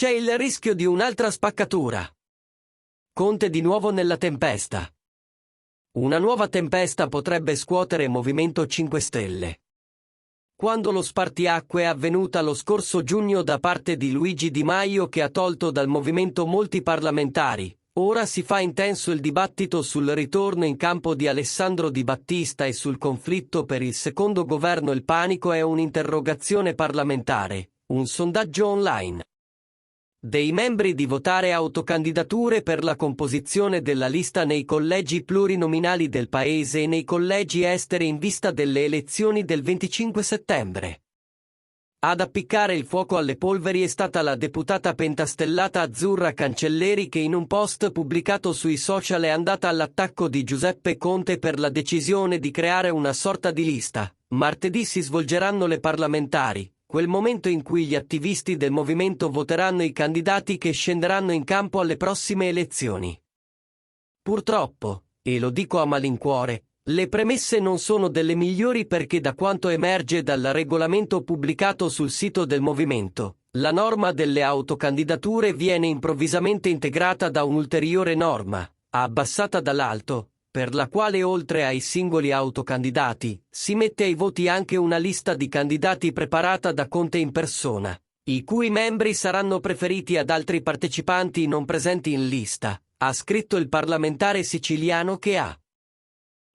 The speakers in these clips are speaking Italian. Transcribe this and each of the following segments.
C'è il rischio di un'altra spaccatura. Conte di nuovo nella tempesta. Una nuova tempesta potrebbe scuotere Movimento 5 Stelle. Quando lo spartiacque è avvenuta lo scorso giugno da parte di Luigi Di Maio che ha tolto dal movimento molti parlamentari, ora si fa intenso il dibattito sul ritorno in campo di Alessandro Di Battista e sul conflitto per il secondo governo. Il panico è un'interrogazione parlamentare, un sondaggio online. Dei membri di votare autocandidature per la composizione della lista nei collegi plurinominali del Paese e nei collegi esteri in vista delle elezioni del 25 settembre. Ad appiccare il fuoco alle polveri è stata la deputata pentastellata Azzurra Cancelleri che in un post pubblicato sui social è andata all'attacco di Giuseppe Conte per la decisione di creare una sorta di lista. Martedì si svolgeranno le parlamentari, quel momento in cui gli attivisti del movimento voteranno i candidati che scenderanno in campo alle prossime elezioni. Purtroppo, e lo dico a malincuore, le premesse non sono delle migliori perché da quanto emerge dal regolamento pubblicato sul sito del movimento, la norma delle autocandidature viene improvvisamente integrata da un'ulteriore norma, abbassata dall'alto, per la quale oltre ai singoli autocandidati, si mette ai voti anche una lista di candidati preparata da Conte in persona, i cui membri saranno preferiti ad altri partecipanti non presenti in lista, ha scritto il parlamentare siciliano che ha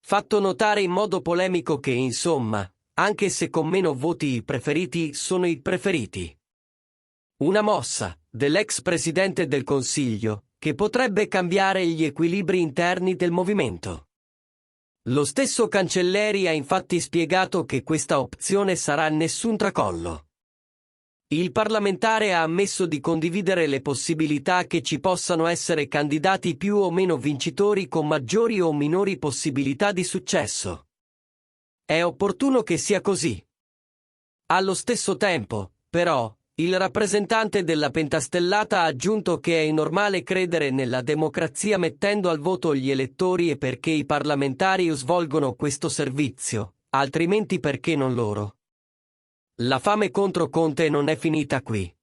fatto notare in modo polemico che, insomma, anche se con meno voti i preferiti sono i preferiti. Una mossa dell'ex presidente del Consiglio, che potrebbe cambiare gli equilibri interni del movimento. Lo stesso Cancelleri ha infatti spiegato che questa opzione sarà nessun tracollo. Il parlamentare ha ammesso di condividere le possibilità che ci possano essere candidati più o meno vincitori con maggiori o minori possibilità di successo. È opportuno che sia così. Allo stesso tempo, però, il rappresentante della pentastellata ha aggiunto che è normale credere nella democrazia mettendo al voto gli elettori e perché i parlamentari svolgono questo servizio, altrimenti perché non loro. La fame contro Conte non è finita qui.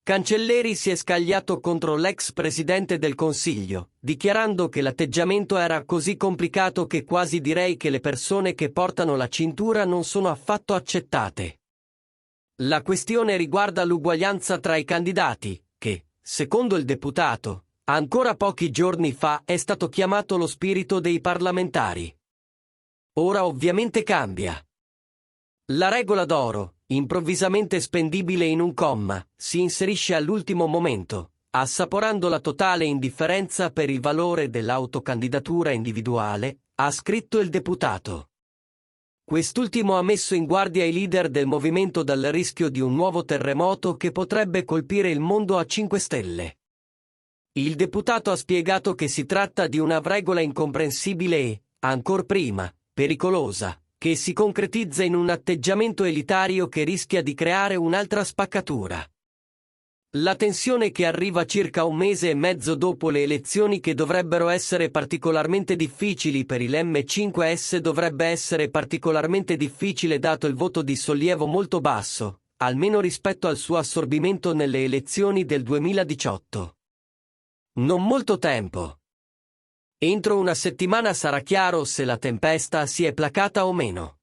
Cancelleri si è scagliato contro l'ex presidente del Consiglio, dichiarando che l'atteggiamento era così complicato che quasi direi che le persone che portano la cintura non sono affatto accettate. La questione riguarda l'uguaglianza tra i candidati, che, secondo il deputato, ancora pochi giorni fa è stato chiamato lo spirito dei parlamentari. Ora ovviamente cambia. La regola d'oro, improvvisamente spendibile in un comma, si inserisce all'ultimo momento, assaporando la totale indifferenza per il valore dell'autocandidatura individuale, ha scritto il deputato. Quest'ultimo ha messo in guardia i leader del movimento dal rischio di un nuovo terremoto che potrebbe colpire il mondo a 5 Stelle. Il deputato ha spiegato che si tratta di una regola incomprensibile e, ancor prima, pericolosa, che si concretizza in un atteggiamento elitario che rischia di creare un'altra spaccatura. La tensione che arriva circa un mese e mezzo dopo le elezioni che dovrebbero essere particolarmente difficili per il M5S dovrebbe essere particolarmente difficile dato il voto di sollievo molto basso, almeno rispetto al suo assorbimento nelle elezioni del 2018. Non molto tempo. Entro una settimana sarà chiaro se la tempesta si è placata o meno.